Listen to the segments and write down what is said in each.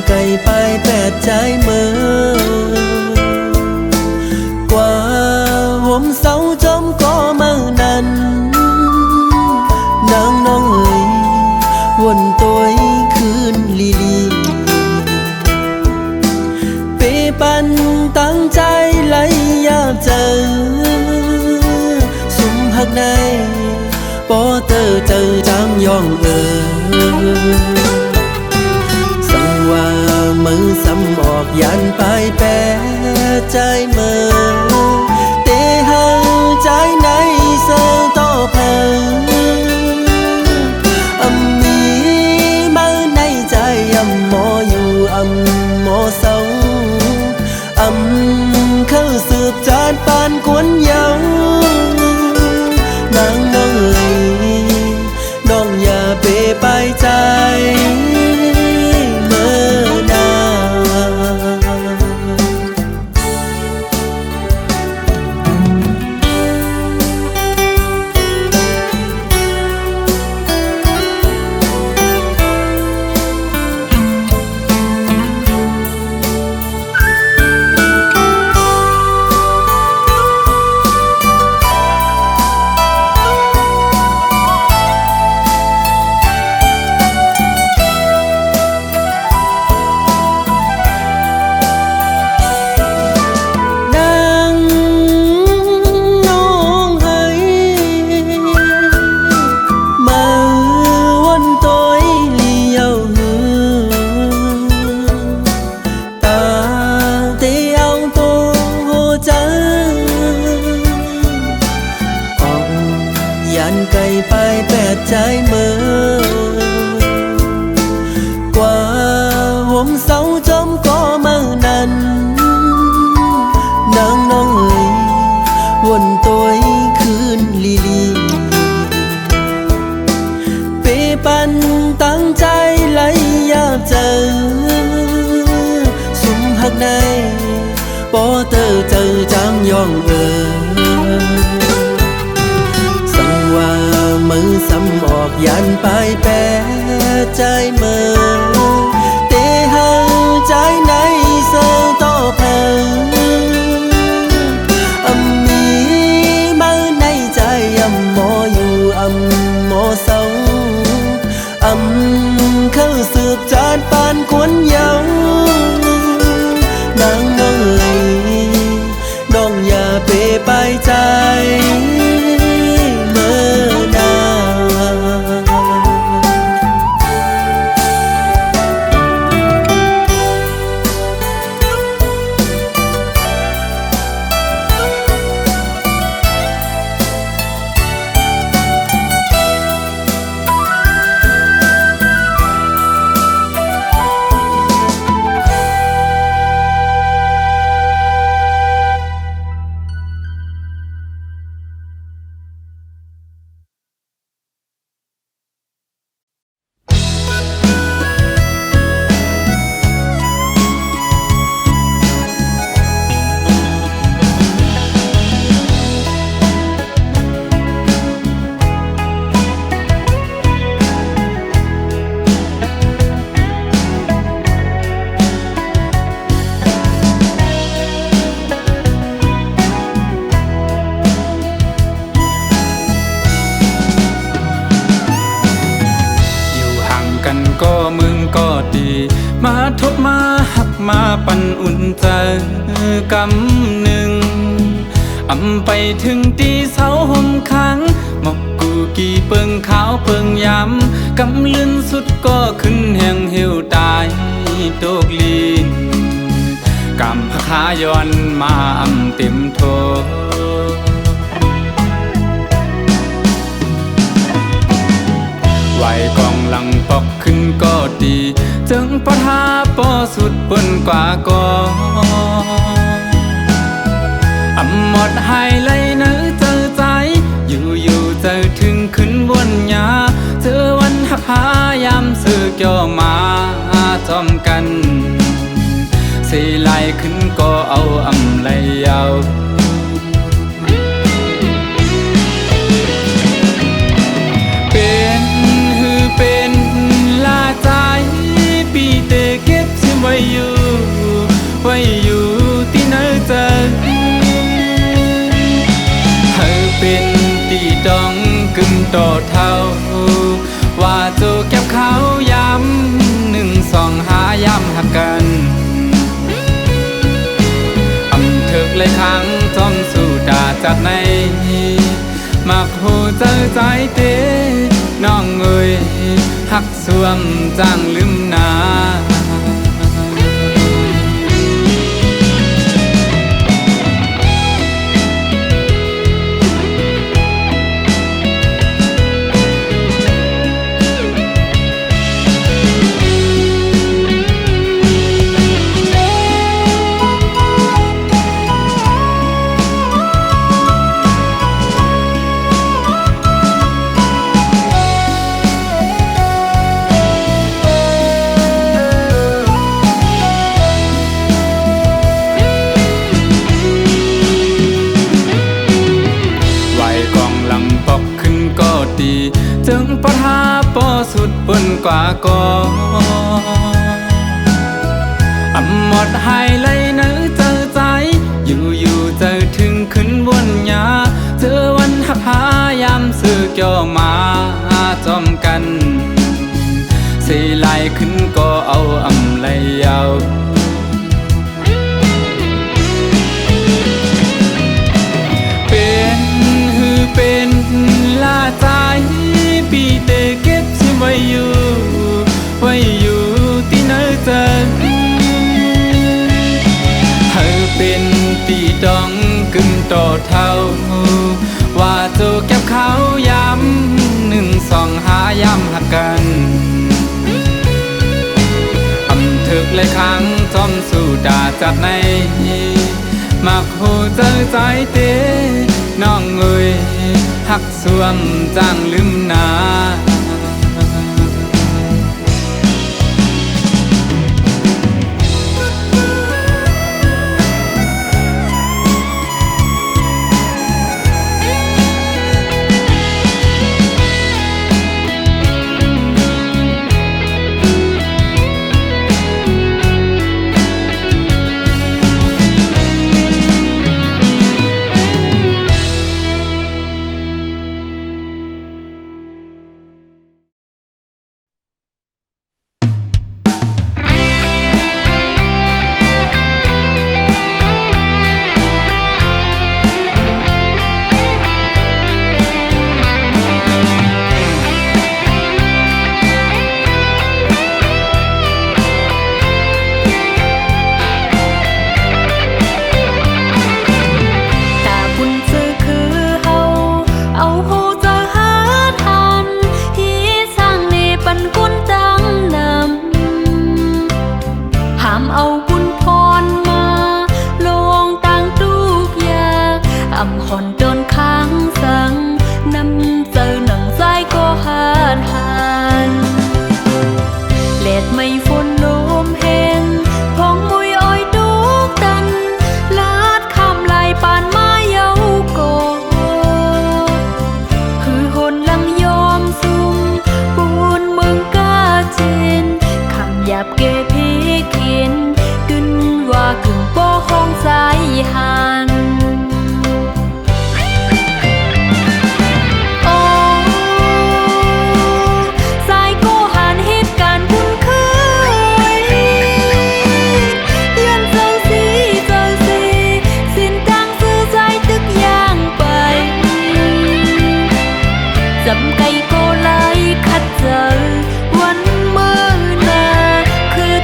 ไก่ไปแปดใจเมื่อกว่าห่มเสาจอมก็เมื่อนั้นนางน้องเอ๋ยวนตัวคืนลีลีเปปันตั้งใจไหลยาเจอสุมหักในปอเตอเจอจางยองสังว่ามือซ้ำออกยันไปแปะใจเมื่อเตหังใจในเสือต่อเพออำมีมือในใจอำหมออยู่อำหมอเศร้าอำเข้าสืบจานปานกวนเยานางน้องเอ๋ยน้องอย่าเปไปใจเมื่อนาไก่ไปแปดใจเมื่อกว่าห่มเสาจอมก็เมื่อนั้นนางน้องเอ๋ยวนตัวคืนลีลีเปปันตั้งใจไหลยาเจอสุมหักในปอเตอเจอจางยองว่ามือซ้ำออกยันไปแปะใจเมื่อเตหังใจในเสือต่อเพออำมีมือในใจอำหมออยู่อำหมอเศร้าอำเข้าสืบจานปานกวนเยาวนางน้องเอ๋ยน้องอย่าเปไปใจก็มึงก็ดีมาทบมาหักมาปั่นอุ่นใจกำหนึ่งอำไปถึงตีเสาห่มค้างหมอกกูกี่เปิงขาวเปิงยำกำลื่นสุดก็ขึ้นแห่งเหี่ยวตายโตกลีนกำพะขาย้อนมาอำเต็มโทไหวกองหลังปอกขึ้นก็ดีจึงปะทาปอสุดเปิ้นกว่าก็อำหมดหายเลยเนื้อเจอใจอยู่เจอถึงขึ้นบนยาเจอวันหักหายามซื้อเกี่ยวมาจอมกันสีไหลขึ้นก็เอาอำไหลยาวเป็นลาใจปีเตเก็บซึม โตเท่าว่าจูเก็บเขาย้ำ1 2หาย้ำหักกันถึกเลยครั้งจอมสู่ดาจากในมักหูเจอใจเต้น้องเอ้ยหักสวมจางลืมนาจึงปะทาปอสุดบนกว่าก่อหมดหายเลยเนื้อเจอใจอยู่เจอถึงขึ้นบนยาเจอวันหักหายามสื่อเกี่ยวมาจอมกันสีไหลขึ้นก็เอาเลยยาวเป็นลาใจปีเตเก็บสิไว้อยู่ที่เนื้อเจอเธอเป็นตีดองกึ่งโตเท่าว่าจูเก็บเขาย้ำ1 2หาย้ำหักกันถึกเลยครั้งจอมสู่ดาจากในมักหูเจอใจเต้น้องเอ้ยหักสวมจางลืมนาจำไก่ก็ไล่คัดเจอวันเมื่อนาคือ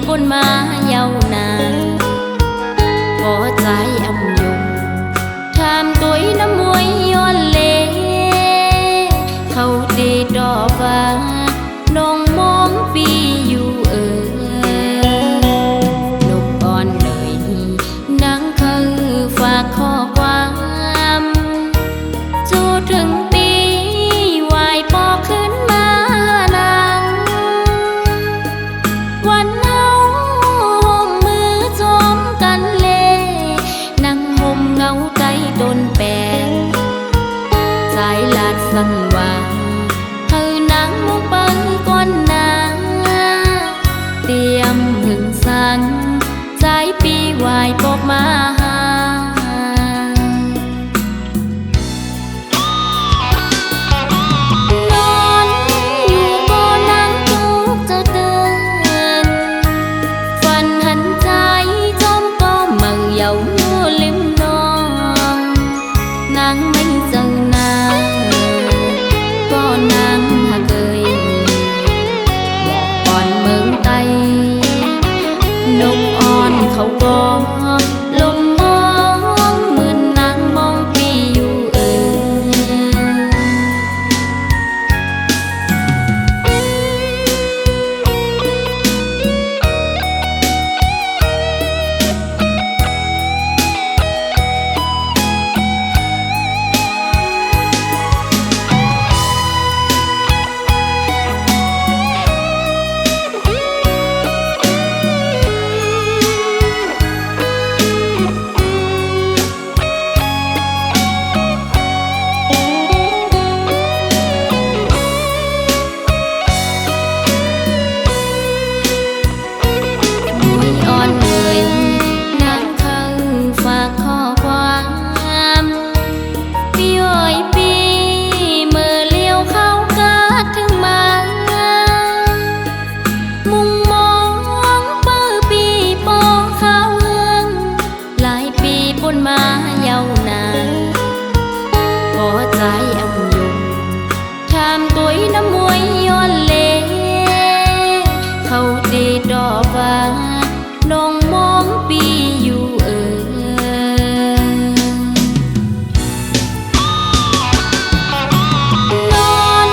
ปุ่นมายาวนานพอใจอำยงทำตัวน้ำมวยย้อนเลเขาดีดอกฟ้าน้องมองปีอยู่นกอ่อนเลยนังคือฝากข้อความจูถึงปีวายปอขึ้นมานางวันเฮาห่มมือจมกันเลนั่งห่มเงาใจตนแปงสายลาดสังวาเฮานางมุกปังก้อนนาเตรียมหึงสังใจปีวายปอกมาหานอนอยู่บ่นั่งทุกข์จะเตือนฝันหันใจจมก็มั่งเยาอยู่ริมน้องนางไม่เจอหน้าก็นางหาเคยบอกก่อนเมืองไตนกอ่อนเขาก็ลมมองเหมือนนางมองปีอยู่มายาวนานพอใจอำยงทำตัวน้ำมวยย้อนเลเขาดีดอกฟ้าน้องมองปีอยู่นอน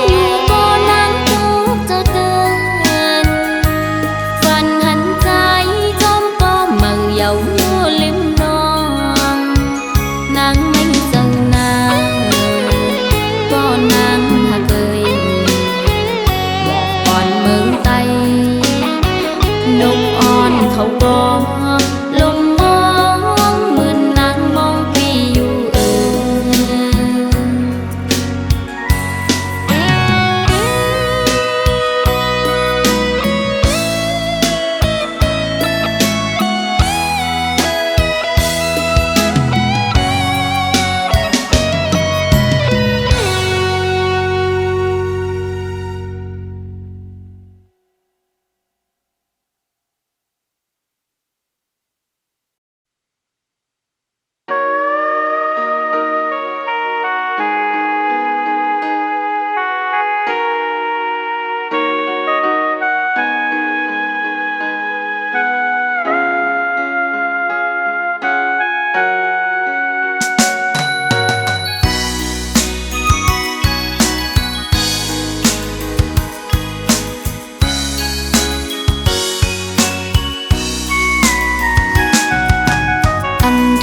อยู่บ่นั่งทุกข์จะเตือนฝันหันใจจมก็มั่งเยาอยู่ริมนางไม่เจอหน้าก็นางหาเคยบอกก่อนเมืองไตนกอ่อนเขาก็ลมมองเหมือนนางมองปีอยู่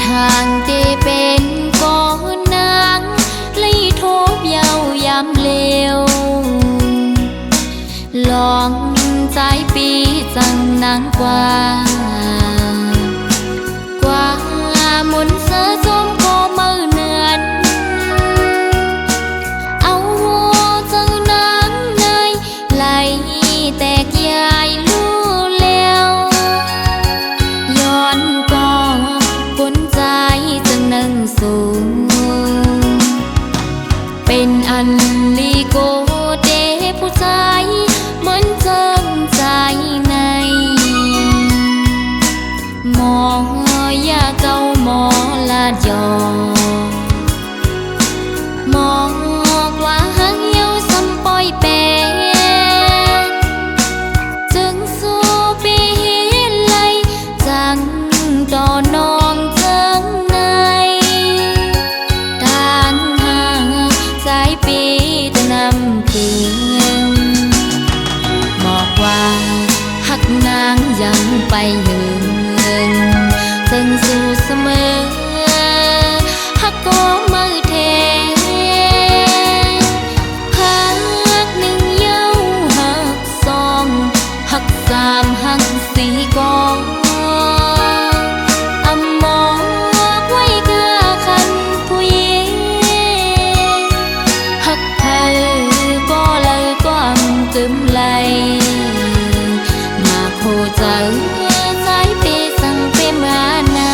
ทางที่เป็นก้อนนางเลยทบเยาวยามเลวลองใจปีจังนางกว่ากว่ามุนเสือจมก็มือเนือนเอาหัวจังนางในไหลแตกยายลู่แล้วย้อนก็คนใจจังนั่งสูงเป็นอันลีโกเดผู้ใจเหมือนเจิงใจใน ไปหึงซึ่งสู่เสมอฮักก็มือเทฮักหนึ่งเย้าฮักสองฮักสามฮักสี่ก็อำมองไว้เกือคันผู้หญิงฮักเธอก็เลยก็อำกึมไหลมาโคใจสายเปสั่งเปมานำ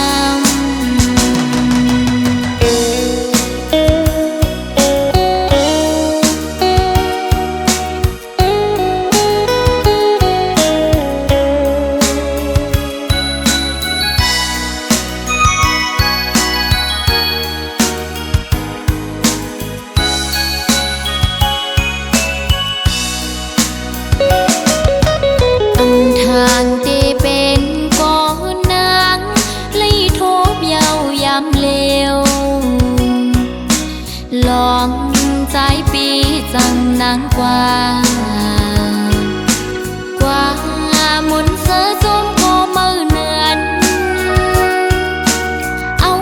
ทางที่เป็นก่อนนางเลยทบเยาวยำเลวลองใจปีจังนางกว่ามุนเสือจมก็มือเนือนเอา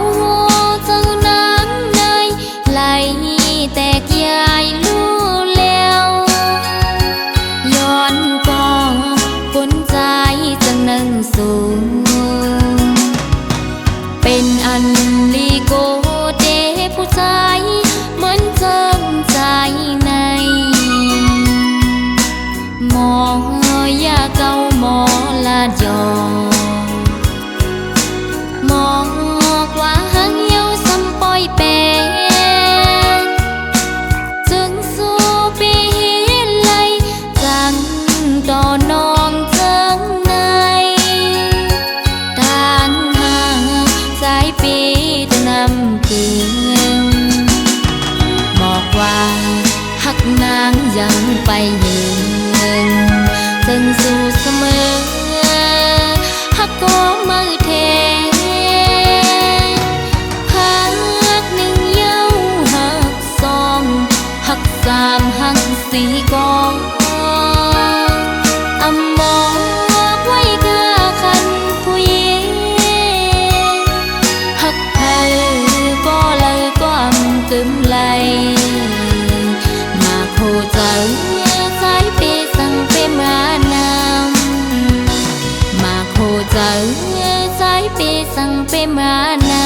เจ้านางในไหลแตกยายลู่แล้วย้อนก็คนใจจะนั่งสูงเป็นอันลีโกเดผู้ชายเหมือนเจิมใจในหมอยาเก่าหมอลาดยอหมอกว่าหังเยาซ้ำปอยแปนจึงสู้ปีเลยจังต่อนองเจิงในทางหางสายปีจะนำคืนบอกว่าหักนางยังไปหึงซึ่งสู่เสมอฮักก็มือเทฮักหนึ่งเย้าฮักสองฮักสามฮักสี่ก็อำมองไว้เกือคันผู้หญิงฮักเธอก็เลยก็อำกึมไหลมาโคใจสายเปสั่งเปมานำมาโคใจสายเปสั่งเปมานำ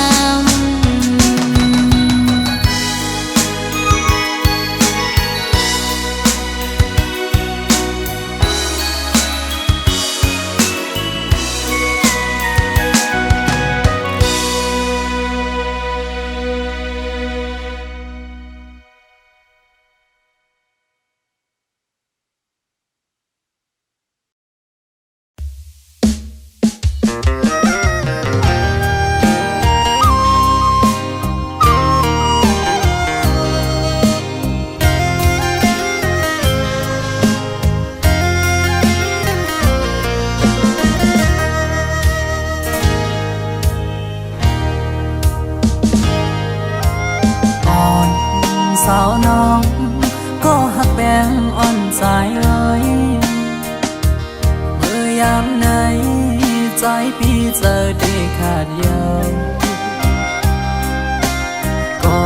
สาวน้องก็หักแบงอ่อนใจเอ้ยเมื่อยามไหนใจพี่เจอได้ขาดเย้าก็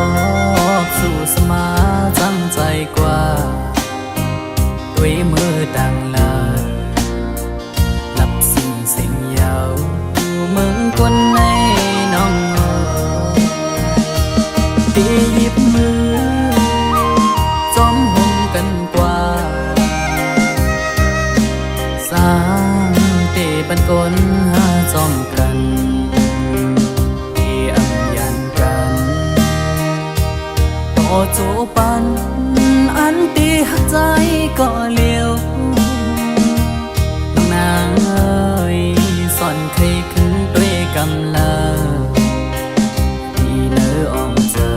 สู้สมาจังใจกว่าด้วยมือดังลาลับสิ่งเสียงยาวมึงคนในน้องตีหยิบมือจอมห่มกันกว่าสร้างเตบันกลหาจอมกันที่อัมยันกันต่อโจปันอันตีหักใจก็เลี้ยวน้องนางเอ้ยสอนเคยขึ้นด้วยกำลังที่เนื้ออ่อมเจอ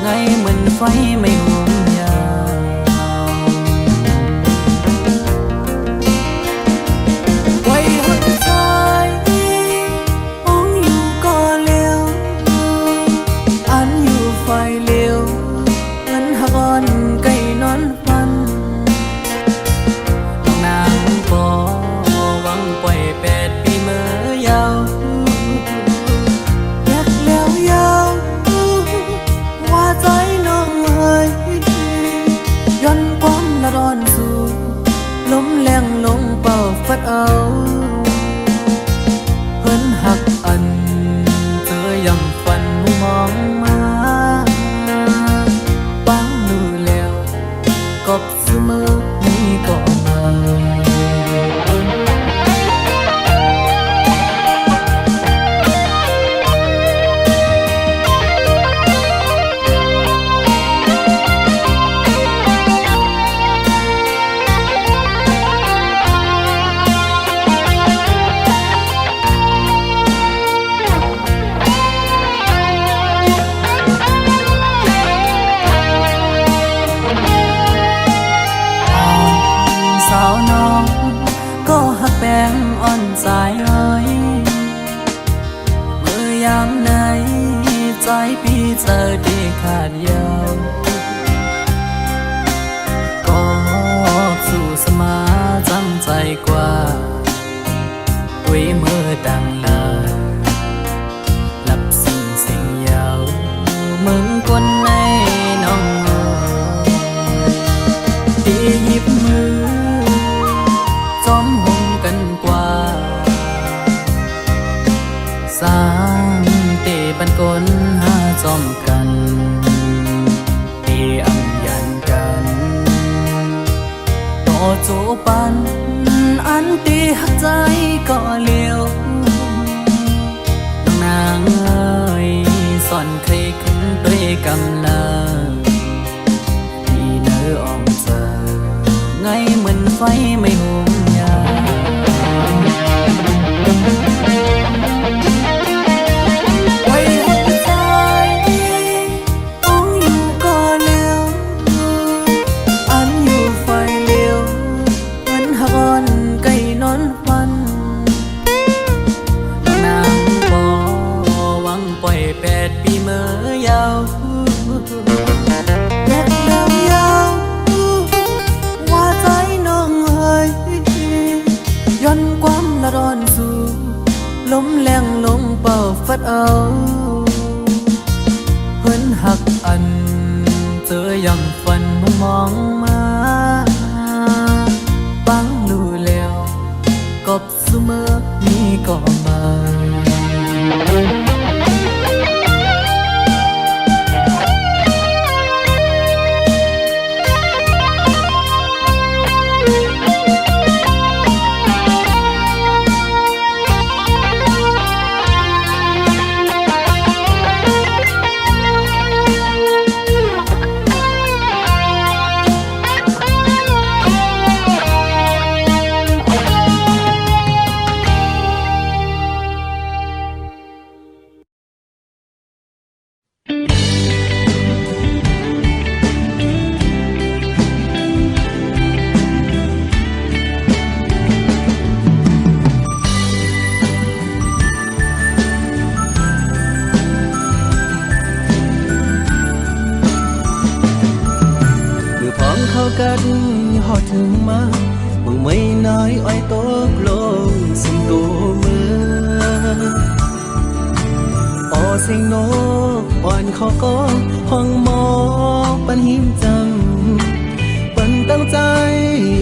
ไงเหมือนไฟไม่ห่วงยาวไว้หัวใจองอยู่ก็เลี้ยวอันอยู่ไฟเลี้ยวอันหักอ่อนไก่นอนฟัน ขาดยาวก็สู่สมาจำใจกว่าด้วยมือดังลาหลับสิ่งยาวมึงคนในน้องตีหยิบมือจอมหงกันกว่าสร้างเตบันกลหาจอมกันตีอังยันกันต่อจูปันอันตีหักใจก็เลี้ยวต้องนางเอ้ยสอนใครขึ้นด้วยกำลังที่เนื้ออ่อมเจอไงเหมือนไฟไม่หุมยาไว้หัวใจต้องอยู่ก็เลี้ยวอันอยู่ไฟเลี้ยวเหมือนหักอ่อนไก่นอนฟันนางบอหวังปล่อย8 ปีเมื่อยาวแยกยาวว่าใจน้องเอ้ยย้อนความละร้อนสู่ลมแรงลงเป่าฟัดเอาเพิ่นหักอันเจอยำฝันมองมาฟังรู้แล้วกบเสมอนี่ก็มากันหอดถึงมามึงไม่น้อยอ้อยตกลงสุ่มตัวมือออเสียงนกอ่อนขอก็ห้องหมอปันหิมจำปันตั้งใจ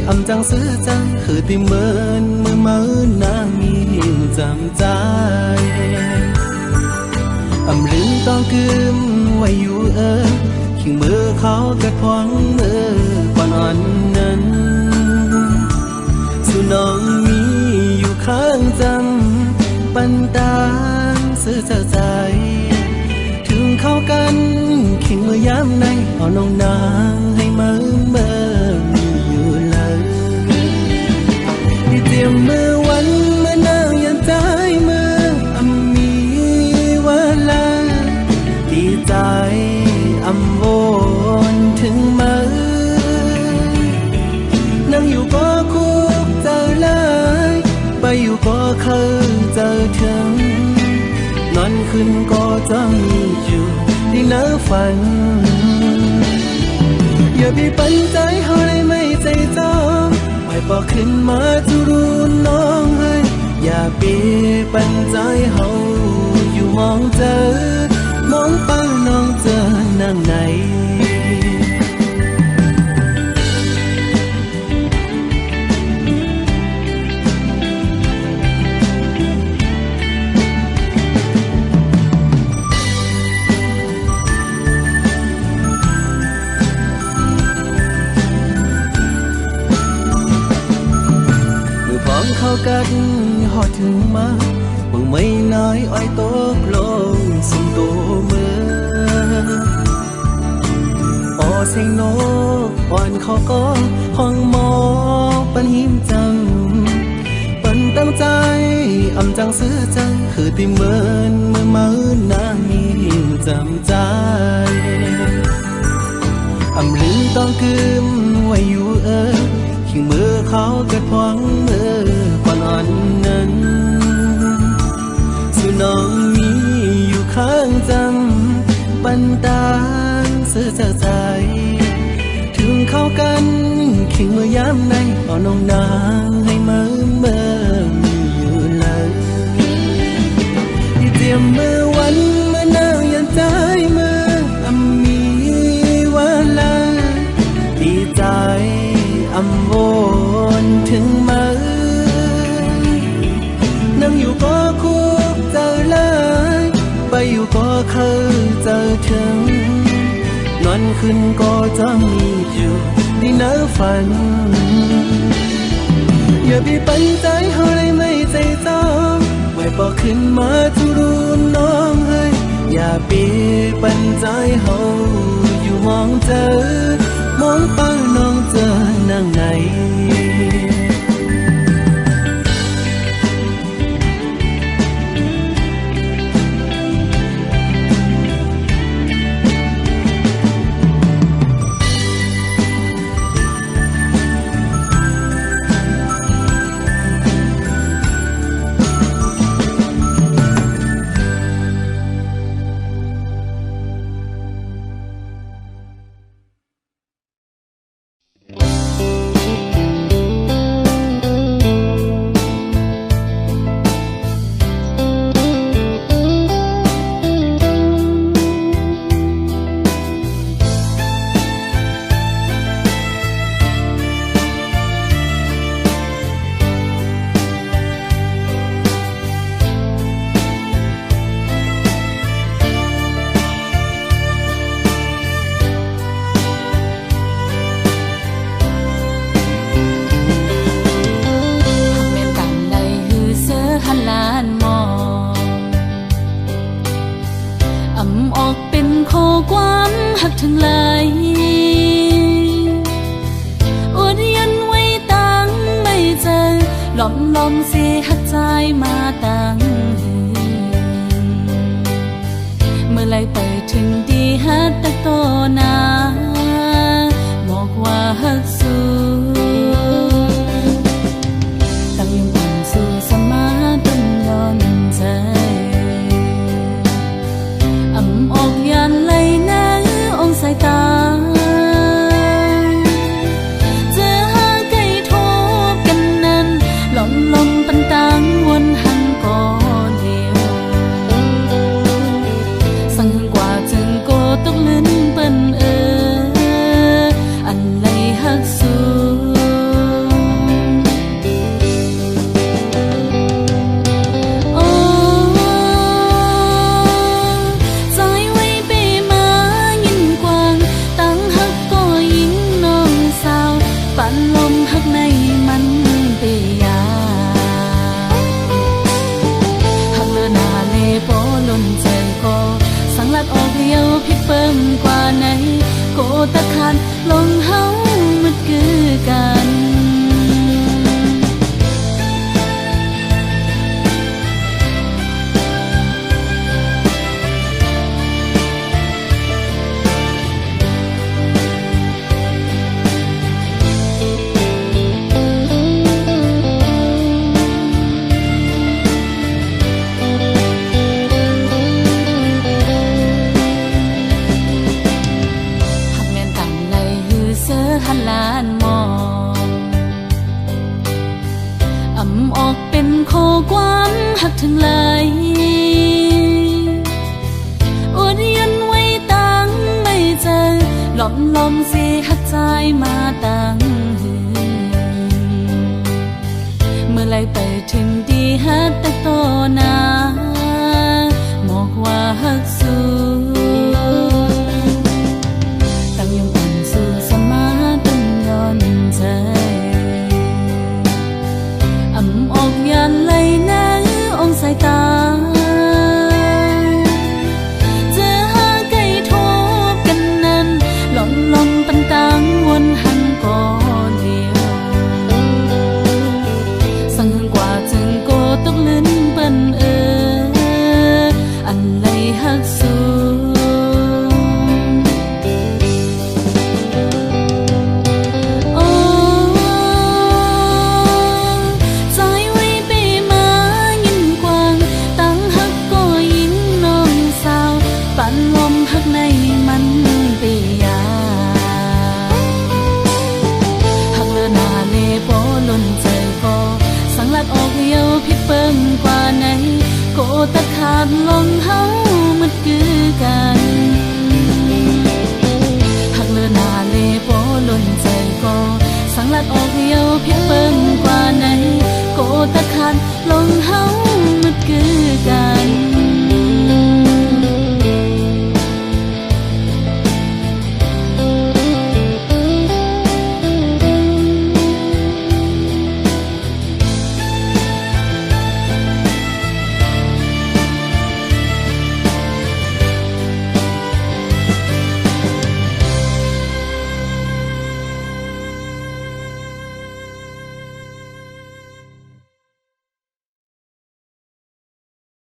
อำจังซื้อจังคือติเมินมือมือนางมีหิมจำใจอำลืมต้องกึมไว้อยู่ขิงมือเขากระพวงมือก่อนอ่อนนั้นสู่น้องมีอยู่ข้างจำปันตางซื้อเจ้าใจถึงเข้ากันขิงมือยามในเอาน้องนางให้มืออยู่เลยที่เตรียมมือวันเมื่อนางยันใจมือมีเวลาดีใจอำวนถึงมือนั่งอยู่ก็คุกเจอเลยไปอยู่ก็เคยเจอถึงนอนขึ้นก็จ้องอยู่ที่เนื้อฝันอย่าไปปันใจเขาเลยไม่ใจจ้องไม่บอกขึ้นมาจะรู้น้องให้อย่าไปปันใจเขาอยู่มองเจอมองเป้าน้องเจอนั่งไหนเข้ากันหอดถึงมามึงไม่น้อยอ้อยตกลงสุ่มตัวมือออเสียงนกอ่อนขอก็ห้องหมอปันหิมจำปันตั้งใจอำจังซื้อจังคือติเมินมือมือนางมีหิมจำใจอำลืมต้องกึมไว้อยู่ขิงมือเขากระพวงมือก่อนอ่อนนั้นสู่น้องมีอยู่ข้างจำปันตา เจ้าใจถึงเข้ากันขิงเมื่อยามในเอาน้องนางให้เมื่อยู่เลยที่เตรียมมือวันเมื่อนางยันใจมือมีวันละดีใจโอนถึงมือนั่งอยู่ก็คุกเจอเลยไปอยู่ก็เคยเจอถึงนอนขึ้นก็จะมีอยู่ในเนื้อฝันอย่าไปปันใจเขาเลยไม่ใจจ้องไว้บอกขึ้นมาทุรู้น้องเฮ้ยอย่าไปปันใจเขาอยู่มองเจอมองไปน้องเจอนั่งไหนทั้งหลายอดยันไว้ตั้งไม่เจอหลอมเสียหักใจมาตั้งเมื่อไรไปถึงดีฮัดตะโตนาบอกว่าฮักสู้ตั้งยังปั่นสู่สมาดนย้อนใจออกยันไหลนะสายตาเจอหาไก่โทบกันนั้นลมปันตังวนหันก่อเดียวสั่งกว่าจึงโกตกลิ้นเปิ้นอันไหลหักสูพิดเปิ่มกว่าไหนโกตะคันลงเฮามันคือกันหันลานมองออกเป็นโคความหักถึงไหลอดยันไว้ตั้งไม่เจอหลอมเสียหักใจมาตั้งเมื่อไรไปถึงดีฮัดตะโตนาบอกว่าฮักสู้ออกยันไหลนะองสายตาเจอหาไก่โทบกันนั้นลมปันตังวนหันก่อเดียวสั่งกว่าจึงโกตกลิ้นเปิ้น ขาดลงเฮามันคือกันหักเลือหนาเลโปล้นใจก็สังลัดออกเหี่ยวเพียงเบิ่งกว่าไหนโกตะขาดลงเฮา